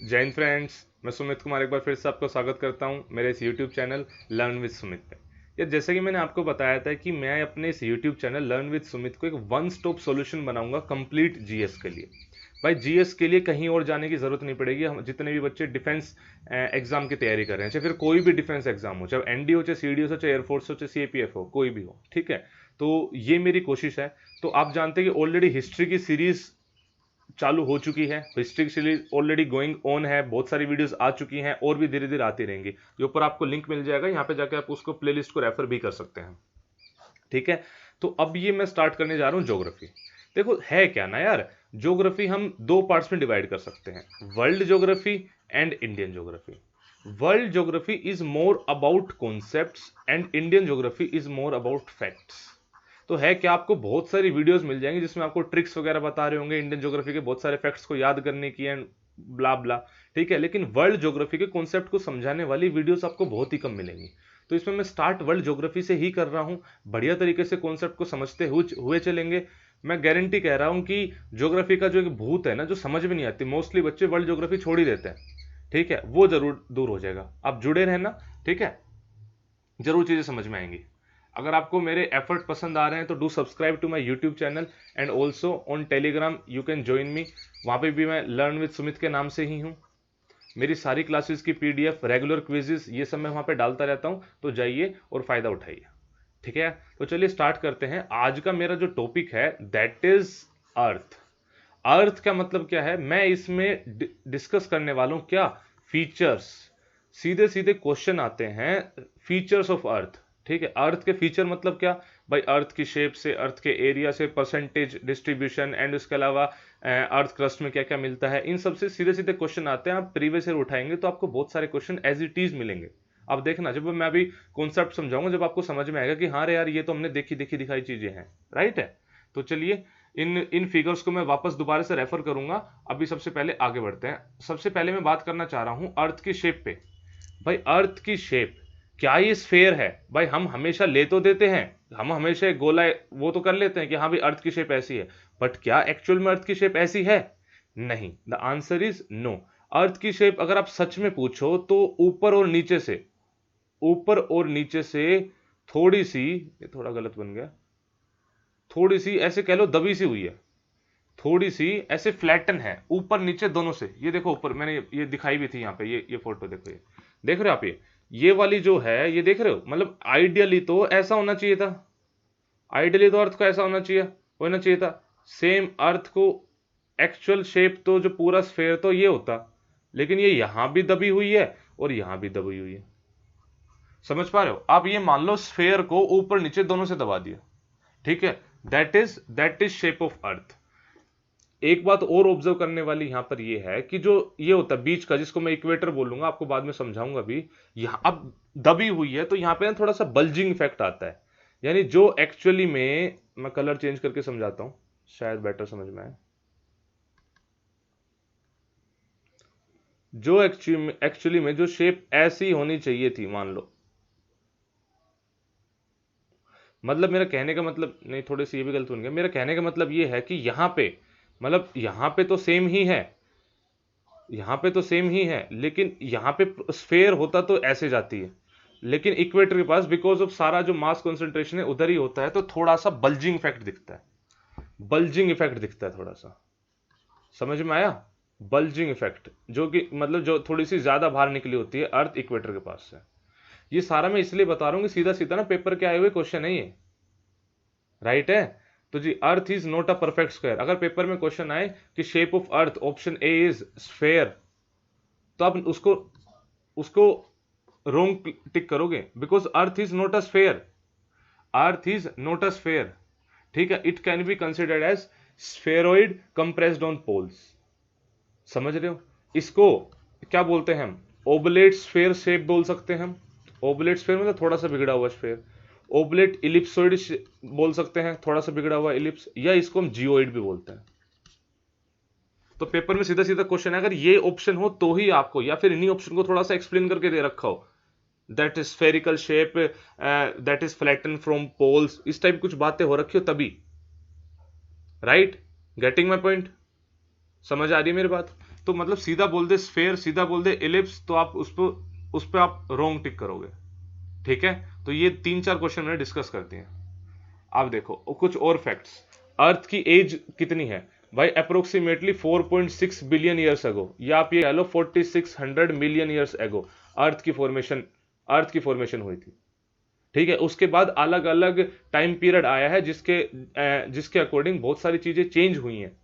जय हिंद फ्रेंड्स, मैं सुमित कुमार एक बार फिर से आपको स्वागत करता हूं मेरे इस YouTube channel learn with Sumit पे। या जैसे कि मैंने आपको बताया था कि मैं अपने इस YouTube channel learn with Sumit को एक वन स्टॉप सॉल्यूशन बनाऊंगा कंप्लीट जीएस के लिए। भाई जीएस के लिए कहीं और जाने की जरूरत नहीं पड़ेगी। हम जितने भी बच्चे डिफेंस एग्जाम की तैयारी कर रहे हैं, चाहे फिर कोई भी डिफेंस एग्जाम हो, चाहे एनडी हो, चाहे सीडी हो, चाहे एयरफोर्स हो, चाहे सीएपीएफ हो, कोई भी हो, ठीक है। तो ये मेरी कोशिश है। तो आप जानते हैं कि ऑलरेडी हिस्ट्री की सीरीज चालू हो चुकी है, हिस्ट्री की सीरीज ऑलरेडी गोइंग ऑन है, बहुत सारी वीडियोस आ चुकी हैं और भी धीरे धीरे आती रहेंगी। ये ऊपर आपको लिंक मिल जाएगा, यहाँ पे जाके आप उसको प्लेलिस्ट को रेफर भी कर सकते हैं, ठीक है। तो अब ये मैं स्टार्ट करने जा रहा हूँ ज्योग्राफी। देखो है क्या ना यार, ज्योग्राफी हम दो पार्ट्स में डिवाइड कर सकते हैं, world geography and Indian geography. World geography is more about concepts and Indian geography is more about facts. तो है क्या, आपको बहुत सारी वीडियोस मिल जाएंगी जिसमें आपको ट्रिक्स वगैरह बता रहे होंगे इंडियन ज्योग्राफी के बहुत सारे फैक्ट्स को याद करने की एंड ब्ला ब्ला, ठीक है। लेकिन वर्ल्ड ज्योग्राफी के कॉन्सेप्ट को समझाने वाली वीडियोस आपको बहुत ही कम मिलेंगी। तो इसमें मैं स्टार्ट वर्ल्ड ज्योग्राफी से ही कर रहा हूं। बढ़िया तरीके से कॉन्सेप्ट को समझते हुए चलेंगे। मैं गारंटी कह रहा हूं कि ज्योग्राफी का जो एक भूत है ना, जो समझ में नहीं आती, मोस्टली बच्चे वर्ल्ड ज्योग्राफी छोड़ ही देते हैं, ठीक है, वो जरूर दूर हो जाएगा। आप जुड़े रहना, ठीक है, जरूर चीजें समझ में आएंगी। अगर आपको मेरे एफर्ट पसंद आ रहे हैं तो do subscribe to my YouTube channel and also on Telegram you can join me. वहां पे भी मैं लर्न विद सुमित के नाम से ही हूँ। मेरी सारी क्लासेस की पीडीएफ, रेगुलर क्विजेस, ये सब मैं वहां पे डालता रहता हूँ, तो जाइए और फायदा उठाइए, ठीक है। तो चलिए स्टार्ट करते हैं। आज का मेरा जो टॉपिक है दैट इज अर्थ। अर्थ का मतलब क्या है, मैं इसमें डिस्कस करने वाला हूं क्या, फीचर्स। सीधे सीधे क्वेश्चन आते हैं, फीचर्स ऑफ अर्थ, ठीक है। अर्थ के फीचर मतलब क्या, भाई अर्थ की शेप से, अर्थ के एरिया से, परसेंटेज डिस्ट्रीब्यूशन एंड उसके अलावा अर्थ क्रस्ट में क्या क्या मिलता है, इन सब से सीधे सीधे क्वेश्चन आते हैं। आप प्रीवियस ईयर उठाएंगे तो आपको बहुत सारे क्वेश्चन एज इट इज मिलेंगे। अब देखना, जब मैं अभी कॉन्सेप्ट समझाऊंगा, जब आपको समझ में आएगा कि हाँ रे यार, ये तो हमने देखी देखी दिखाई चीजें हैं, राइट है। तो चलिए इन इन फिगर्स को मैं वापस दोबारा से रेफर करूंगा। अभी सबसे पहले आगे बढ़ते हैं। सबसे पहले मैं बात करना चाह रहा हूं अर्थ की शेप पे। भाई अर्थ की शेप, क्या ये स्फेयर है? भाई हम हमेशा ले तो देते हैं, हम हमेशा एक गोला वो तो कर लेते हैं कि हाँ भाई अर्थ की शेप ऐसी है, बट क्या एक्चुअल में अर्थ की शेप ऐसी है? नहीं, द आंसर इज नो। अर्थ की शेप अगर आप सच में पूछो तो ऊपर और नीचे से, ऊपर और नीचे से थोड़ी सी, ये थोड़ा गलत बन गया, थोड़ी सी ऐसे कह लो दबी सी हुई है, थोड़ी सी ऐसे फ्लैटन है ऊपर नीचे दोनों से। ये देखो ऊपर मैंने ये दिखाई भी थी यहाँ पे, ये फोटो देखो, ये देख रहे हो आप, ये वाली जो है, ये देख रहे हो, मतलब आइडियली तो ऐसा होना चाहिए था, आइडियली तो अर्थ को ऐसा होना चाहिए था सेम अर्थ को। एक्चुअल शेप तो जो पूरा स्फेयर तो ये होता, लेकिन ये यहां भी दबी हुई है और यहां भी दबी हुई है। समझ पा रहे हो आप? ये मान लो स्फेयर को ऊपर नीचे दोनों से दबा दिया, ठीक है। दैट इज शेप ऑफ अर्थ। एक बात और ऑब्जर्व करने वाली यहां पर ये है कि जो ये होता है बीच का, जिसको मैं इक्वेटर बोलूंगा, आपको बाद में समझाऊंगा भी, यहां अब दबी हुई है तो यहां पे ना थोड़ा सा बल्जिंग इफेक्ट आता है। यानी जो एक्चुअली में, मैं कलर चेंज करके समझाता हूं, शायद बेटर समझ में आए। जो एक्चुअली में जो शेप ऐसी होनी चाहिए थी, मान लो, मतलब मेरा कहने का मतलब, नहीं थोड़ी सी ये भी गलत बन गया, मेरा कहने का मतलब ये है कि यहां पे, मतलब यहां पे तो सेम ही है, यहां पे तो सेम ही है, लेकिन यहां पे स्फेयर होता तो ऐसे जाती है, लेकिन इक्वेटर के पास बिकॉज ऑफ सारा जो मास कंसंट्रेशन है उधर ही होता है, तो थोड़ा सा बल्जिंग इफेक्ट दिखता है, बल्जिंग इफेक्ट दिखता है थोड़ा सा। समझ में आया? बल्जिंग इफेक्ट, जो कि मतलब जो थोड़ी सी ज्यादा बाहर निकली होती है अर्थ इक्वेटर के पास से। ये सारा मैं इसलिए बता रहा हूं कि सीधा सीधा ना पेपर के आए हुए क्वेश्चन है ये, राइट है। तो जी earth is not a perfect square. अगर पेपर में क्वेश्चन आए कि shape of earth option A is sphere, तो आप उसको उसको रोंग टिक करोगे, because earth is not a sphere, earth is not a sphere, ठीक है। It can be considered as spheroid compressed on poles. समझ रहे हो? इसको क्या बोलते हैं हम? ओबलेट स्फेयर शेप बोल सकते हैं हम। ओबलेट स्फेयर मतलब थोड़ा सा बिगड़ा हुआ स्फेयर। ओबलेट इलिप्सोइड बोल सकते हैं, थोड़ा सा बिगड़ा हुआ इलिप्स, या इसको हम जियोइड भी बोलते हैं। तो पेपर में सीधा सीधा क्वेश्चन है, अगर ये ऑप्शन हो तो ही आपको, या फिर इन्हीं ऑप्शन को थोड़ा सा एक्सप्लेन करके दे रखा हो, that is spherical shape, that is flatten from poles, इस टाइप कुछ बातें हो रखी हो तभी, राइट? Getting my point? समझ आ रही है मेरी बात? तो मतलब सीधा बोल दे स्फेयर, सीधा बोल दे इलिप्स, तो आप उस पर आप रॉन्ग टिक करोगे। ठीक है, तो ये 3-4 क्वेश्चन मैंने डिस्कस कर दिए। आप देखो कुछ और फैक्ट्स। अर्थ की एज कितनी है भाई? अप्रोक्सीमेटली 4.6 बिलियन ईयर्स अगो, या आप ये कह लो 4600 मिलियन ईयर्स अगो अर्थ की फॉर्मेशन हुई थी। ठीक है, उसके बाद अलग अलग टाइम पीरियड आया है जिसके अकॉर्डिंग बहुत सारी चीजें चेंज हुई हैं।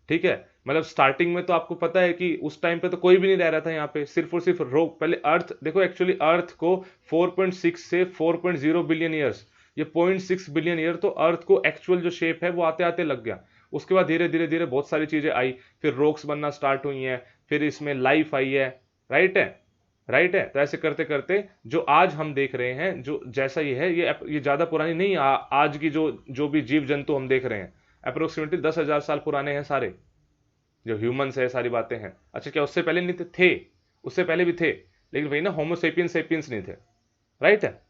ठीक है, मतलब स्टार्टिंग में तो आपको पता है कि उस टाइम पे तो कोई भी नहीं रह रहा था यहाँ पे, सिर्फ और सिर्फ रोक। पहले अर्थ देखो, एक्चुअली अर्थ को 4.6 से 4.0 बिलियन ईयर्स, ये 0.6 बिलियन ईयर तो अर्थ को एक्चुअल जो शेप है वो आते आते लग गया। उसके बाद धीरे धीरे धीरे बहुत सारी चीजें आई, फिर रॉक्स बनना स्टार्ट हुई हैं, फिर इसमें लाइफ आई है। राइट है, राइट है। तो ऐसे करते करते जो आज हम देख रहे हैं, जो जैसा ये है, ये ज्यादा पुरानी नहीं। आज की जो जो भी जीव जंतु हम देख रहे हैं अप्रोक्सीमेटली 10,000 साल पुराने हैं सारे, जो ह्यूमंस है, सारी बातें हैं। अच्छा, क्या उससे पहले नहीं थे? उससे पहले भी थे, लेकिन वही ना, होमोसेपियंस सेपियंस नहीं थे। राइट है,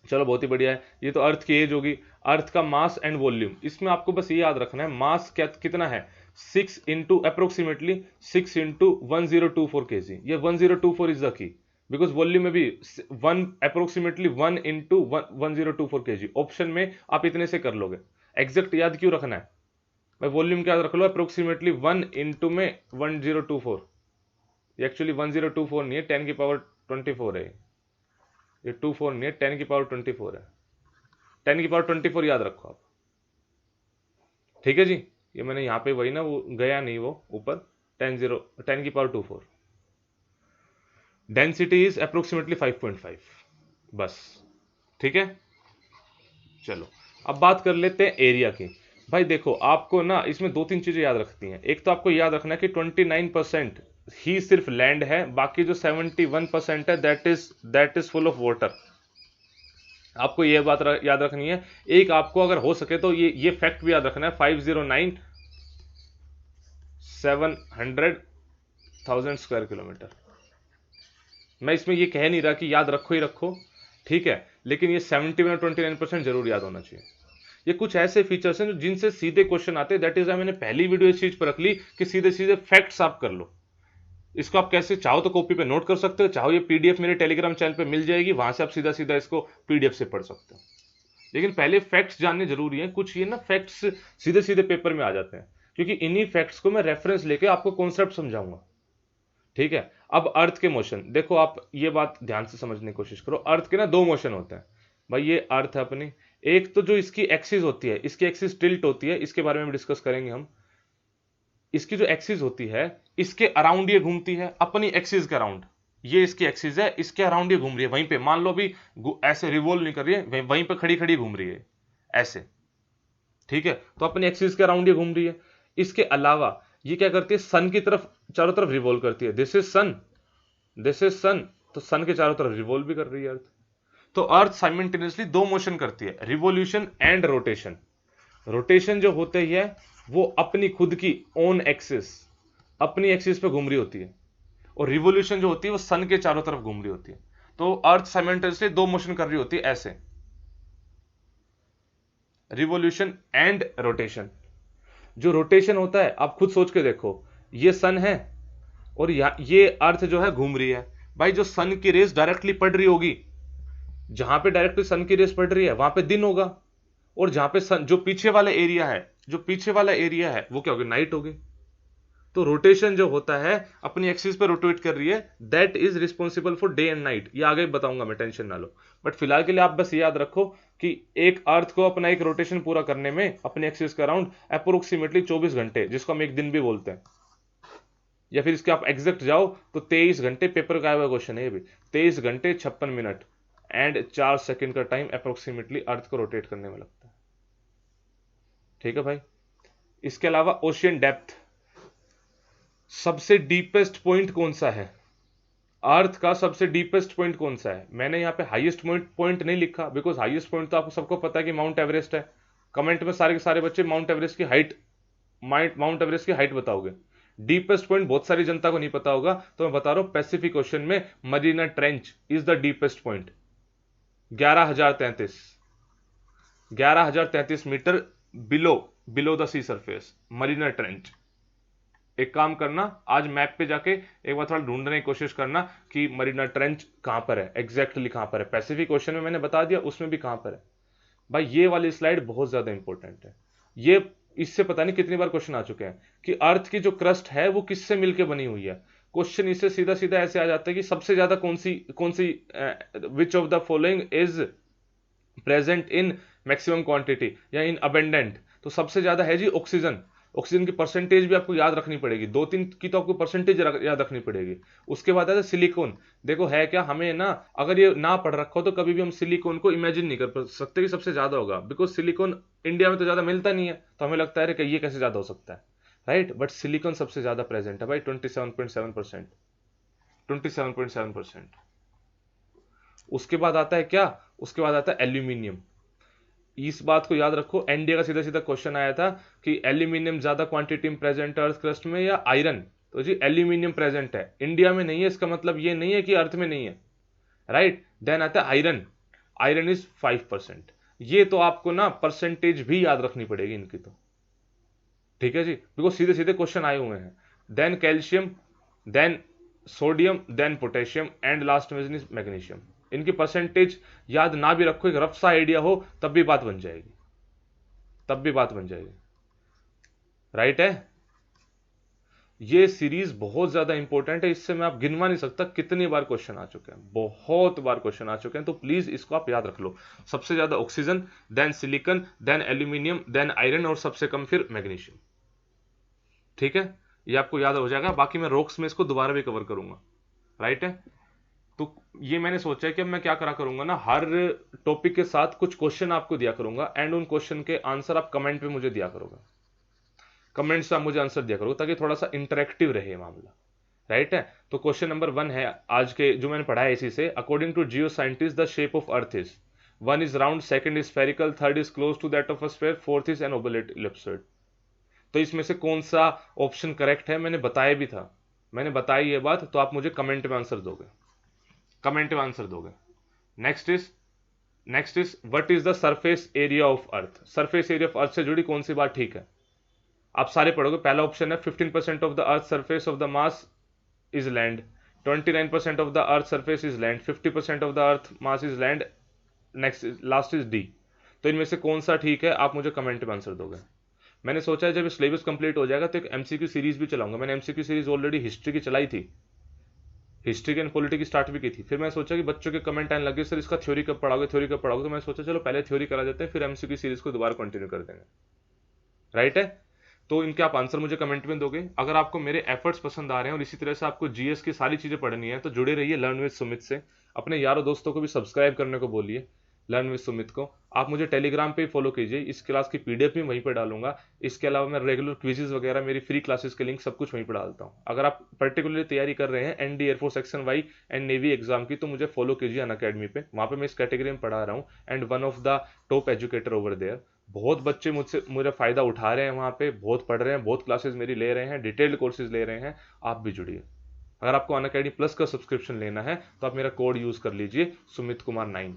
चलो बहुत ही बढ़िया है। ये तो अर्थ की एज होगी। अर्थ का मास एंड वॉल्यूम, इसमें आपको बस ये याद रखना है, मास क्या कितना है? 6 इंटू अप्रोक्सीमेटली 6 इंटू 1024 kg। ये 1024 is the key, because volume में भी 1 अप्रोक्सीमेटली 1 इंटू 1024 kg। ऑप्शन में आप इतने से कर लोगे। एग्जैक्ट याद क्यों रखना है भाई? वॉल्यूम क्या याद रख लो, अप्रोक्सीमेटली 1 इंटू में 1024। एक्चुअली 1024 नहीं है, 10 की पावर 24 है। ये 24 नहीं है, 10 की पावर 24 है। 10 की पावर 24 याद रखो आप। ठीक है जी, ये मैंने यहां पे वही ना, वो गया नहीं वो ऊपर। 10 की पावर 24। डेंसिटी इज अप्रोक्सीमेटली 5.5, बस। ठीक है, चलो अब बात कर लेते हैं एरिया की। भाई देखो, आपको ना इसमें 2-3 चीजें याद रखती हैं। एक तो आपको याद रखना है कि 29% ही सिर्फ लैंड है, बाकी जो 71% है that is full of water. आपको यह बात याद रखनी है। एक आपको अगर हो सके तो ये फैक्ट भी याद रखना है, 509 700,000 स्क्वायर किलोमीटर। मैं इसमें ये कह नहीं रहा कि याद रखो ही रखो, ठीक है, लेकिन ये 71 और 29% जरूर याद होना चाहिए। ये कुछ ऐसे फीचर्स हैं जिनसे सीधे क्वेश्चन आते हैं। दैट इज मैंने पहली वीडियो इस चीज पर रख ली कि सीधे सीधे फैक्ट्स आप कर लो। इसको आप कैसे चाहो तो कॉपी पे नोट कर सकते हो, चाहो ये पीडीएफ मेरे टेलीग्राम चैनल पे मिल जाएगी, वहां से आप सीधा सीधा इसको पीडीएफ से पढ़ सकते हो। लेकिन पहले फैक्ट्स जानने जरूरी है। कुछ ये ना फैक्ट्स सीधे सीधे पेपर में आ जाते हैं, क्योंकि इन्हीं फैक्ट्स को मैं रेफरेंस लेके आपको कॉन्सेप्ट समझाऊंगा। ठीक है, अब अर्थ के मोशन देखो, आप ये बात ध्यान से समझने की कोशिश करो। अर्थ के ना 2 मोशन होते हैं भाई। ये अर्थ है अपनी, एक तो जो इसकी एक्सिस होती है, इसकी एक्सिस टिल्ट होती है, इसके बारे में डिस्कस करेंगे हम। इसकी जो एक्सिस होती है, इसके अराउंड ये घूमती है, अपनी एक्सिस के अराउंड। ये इसकी एक्सिस है, इसके अराउंड ये घूम रही है। वहीं पे मान लो अभी ऐसे रिवॉल्व नहीं कर रही है, वहीं पे खड़ी खड़ी घूम रही है ऐसे। ठीक है, तो अपनी एक्सिस के अराउंड ये घूम रही है। इसके अलावा ये क्या करती है, सन की तरफ, चारों तरफ रिवॉल्व करती है। This is sun, this is sun, तो सन के चारों तरफ रिवॉल्व भी कर रही है अर्थ। तो अर्थ साइमल्टेनियसली 2 मोशन करती है, रिवॉल्यूशन एंड रोटेशन। रोटेशन जो होते ही है वो अपनी खुद की ओन एक्सिस, अपनी एक्सिस पे घूम रही होती है, और रिवॉल्यूशन जो होती है वो सन के चारों तरफ घूम रही होती है। तो अर्थ साइमल्टेनियसली 2 मोशन कर रही होती है ऐसे, रिवॉल्यूशन एंड रोटेशन। जो रोटेशन होता है आप खुद सोच के देखो, ये सन है और ये अर्थ जो है घूम रही है। भाई जो सन की रेस डायरेक्टली पड़ रही होगी, जहां पे डायरेक्टली सन की रेस पड़ रही है वहां पे दिन होगा, और जहां पे सन, जो पीछे वाला एरिया है, जो पीछे वाला एरिया है वो क्या होगी, नाइट होगी। तो रोटेशन जो होता है अपनी एक्सिस पे रोटेट कर रही है, that is responsible for day and night. ये आगे बताऊंगा मैं, टेंशन ना लो। बट फिलहाल के लिए आप बस याद रखो कि एक अर्थ को अपना एक रोटेशन पूरा करने में अपने एक्सिस के अराउंड अप्रोक्सीमेटली 24 घंटे, जिसको हम एक दिन भी बोलते हैं, या फिर इसके आप एग्जैक्ट जाओ तो 23 घंटे, पेपर का आया हुआ क्वेश्चन है ये भी, 23 घंटे 56 मिनट एंड 4 सेकंड का टाइम अप्रोक्सीमेटली अर्थ को रोटेट करने में लगता है। ठीक है भाई, इसके अलावा ओशियन डेप्थ, सबसे डीपेस्ट पॉइंट कौन सा है? अर्थ का सबसे डीपेस्ट पॉइंट कौन सा है? मैंने यहां पे हाईएस्ट पॉइंट नहीं लिखा, बिकॉज हाईएस्ट पॉइंट तो आपको सबको पता है कि माउंट एवरेस्ट है। कमेंट में सारे के सारे बच्चे माउंट एवरेस्ट की हाइट बताओगे। डीपेस्ट पॉइंट बहुत सारी जनता को नहीं पता होगा, तो मैं बता रहा हूं, पैसिफिक ओशन में Marina trench is the deepest point. 11,033 metre below the sea surface, Marina trench. एक काम करना, आज मैप पे जाके एक बार थोड़ा ढूंढने की कोशिश करना कि मरीना ट्रेंच कहाँ पर है, एग्जैक्टली कहाँ पर है। पैसिफिक ओशन में मैंने बता दिया, उसमें भी कहाँ पर है। भाई ये वाली स्लाइड बहुत ज्यादा इंपॉर्टेंट है। ये इससे पता नहीं कितनी बार क्वेश्चन आ चुके हैं कि अर्थ की जो क्रस्ट है वो किससे मिलकर बनी हुई है। क्वेश्चन इससे सीधा सीधा ऐसे आ जाता है कि सबसे ज्यादा कौन सी which of the following is present in maximum quantity या इन अबेंडेंट। तो सबसे ज्यादा है जी ऑक्सीजन। ऑक्सीजन की परसेंटेज भी आपको याद रखनी पड़ेगी, दो तीन की तो आपको परसेंटेज याद रखनी पड़ेगी। उसके बाद आता है सिलिकॉन। देखो है क्या, हमें ना अगर ये ना पढ़ रखा हो तो कभी भी हम सिलिकॉन को इमेजिन नहीं कर सकते कि सबसे ज्यादा होगा, बिकॉज सिलिकॉन इंडिया में तो ज्यादा मिलता नहीं है, तो हमें लगता है कि ये कैसे ज्यादा हो सकता है, राइट। बट सिलिकॉन सबसे ज्यादा प्रेजेंट है भाई, 27.7%। 27.7%। उसके बाद आता है क्या, उसके बाद आता है एल्यूमिनियम। इस बात को याद रखो, एनडीए का सीधा सीधा क्वेश्चन आया था कि एल्यूमिनियम ज्यादा क्वांटिटी में प्रेजेंट है अर्थ क्रस्ट में या आयरन। तो जी एल्यूमिनियम प्रेजेंट है, इंडिया में नहीं है, इसका मतलब ये नहीं है कि अर्थ में नहीं है, राइट। देन आता है आयरन। Iron is 5%। ये तो आपको ना परसेंटेज भी याद रखनी पड़ेगी इनकी तो, ठीक है जी, बिकॉज सीधे सीधे क्वेश्चन आए हुए हैं। Then calcium, then sodium, then potassium and last में मैग्नीशियम। इनकी परसेंटेज याद ना भी रखो, एक रफ सा आइडिया हो तब भी बात बन जाएगी, तब भी बात बन जाएगी, राइट है। ये सीरीज बहुत ज्यादा इंपॉर्टेंट है, इससे मैं आप गिनवा नहीं सकता कितनी बार क्वेश्चन आ चुके हैं, बहुत बार क्वेश्चन आ चुके हैं। तो प्लीज इसको आप याद रख लो, सबसे ज्यादा oxygen, then silicon, then aluminium, then iron और सबसे कम फिर मैग्नीशियम, ठीक है। ये आपको याद हो जाएगा, बाकी मैं रॉक्स में इसको दोबारा भी कवर करूंगा, राइट है। तो ये मैंने सोचा है कि अब मैं क्या करा करूंगा ना, हर टॉपिक के साथ कुछ क्वेश्चन आपको दिया करूंगा एंड उन क्वेश्चन के आंसर आप कमेंट पे मुझे दिया करोगे, कमेंट से आप मुझे आंसर दिया करोगे, ताकि थोड़ा सा इंटरेक्टिव रहे मामला, राइट है। तो क्वेश्चन नंबर 1 है आज के जो मैंने पढ़ा है इसी से, according to geo scientist the shape of earth is, 1 is round, second is spherical, third is close to that of a sphere, fourth is an oblate ellipsoid. तो इसमें से कौन सा ऑप्शन करेक्ट है, मैंने बताया भी था, मैंने बताई ये बात, तो आप मुझे कमेंट में आंसर दोगे, कमेंट में आंसर दोगे। Next is what is the surface area of earth. Surface area of earth से जुड़ी कौन सी बात ठीक है, आप सारे पढ़ोगे। पहला ऑप्शन है 15% of the earth surface of the mass is land, 29% of the earth surface is land, 50% of the earth mass is land, next last is D. तो इनमें से कौन सा ठीक है, आप मुझे कमेंट में आंसर दोगे। मैंने सोचा है जब सिलेबस कंप्लीट हो जाएगा तो एक एमसीक्यू सीरीज भी चलाऊंगा। मैंने एमसीक्यू सीरीज ऑलरेडी हिस्ट्री की चलाई थी, हिस्ट्री एंड पॉलिटी की स्टार्ट भी की थी। फिर मैं सोचा कि बच्चों के कमेंट आने लगे सर इसका थ्योरी कब पढ़ाओगे, थ्योरी कब पढ़ाओगे, तो मैं सोचा चलो पहले थ्योरी करा देते हैं, फिर एमसीक्यू सीरीज को दोबारा कंटिन्यू कर देंगे, राइट है। तो इनके आप आंसर मुझे कमेंट में दोगे। अगर आपको मेरे एफर्ट्स पसंद आ रहे हैं और इसी तरह से आपको जीएस की सारी चीजें पढ़नी है तो जुड़े रहिए लर्न विद सुमित से। अपने यारों दोस्तों को भी सब्सक्राइब करने को बोलिए लर्न विद सुमित को। आप मुझे टेलीग्राम पे फॉलो कीजिए, इस क्लास की पीडीएफ भी वहीं पर डालूंगा। इसके अलावा मैं रेगुलर क्विजेज वगैरह, मेरी फ्री क्लासेस के लिंक सब कुछ वहीं पर डालता हूँ। अगर आप पर्टिकुलरली तैयारी कर रहे हैं ND air force section Y and navy exam की, तो मुझे फॉलो कीजिए अन अकेडमी पे, वहाँ पे मैं इस कैटेगरी में पढ़ा रहा हूँ and one of the top educator over there. बहुत बच्चे मुझसे मेरा फायदा उठा रहे हैं, वहाँ पे बहुत पढ़ रहे हैं, बहुत क्लासेस मेरी ले रहे हैं, डिटेल्ड कोर्सेज ले रहे हैं। आप भी जुड़िए। अगर आपको अन अकेडमी प्लस का सब्सक्रिप्शन लेना है तो आप मेरा कोड यूज कर लीजिए सुमित कुमार 9,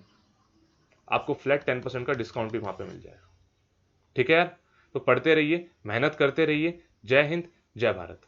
आपको फ्लैट 10% का डिस्काउंट भी वहां पे मिल जाएगा, ठीक है यार। तो पढ़ते रहिए, मेहनत करते रहिए। जय हिंद, जय भारत।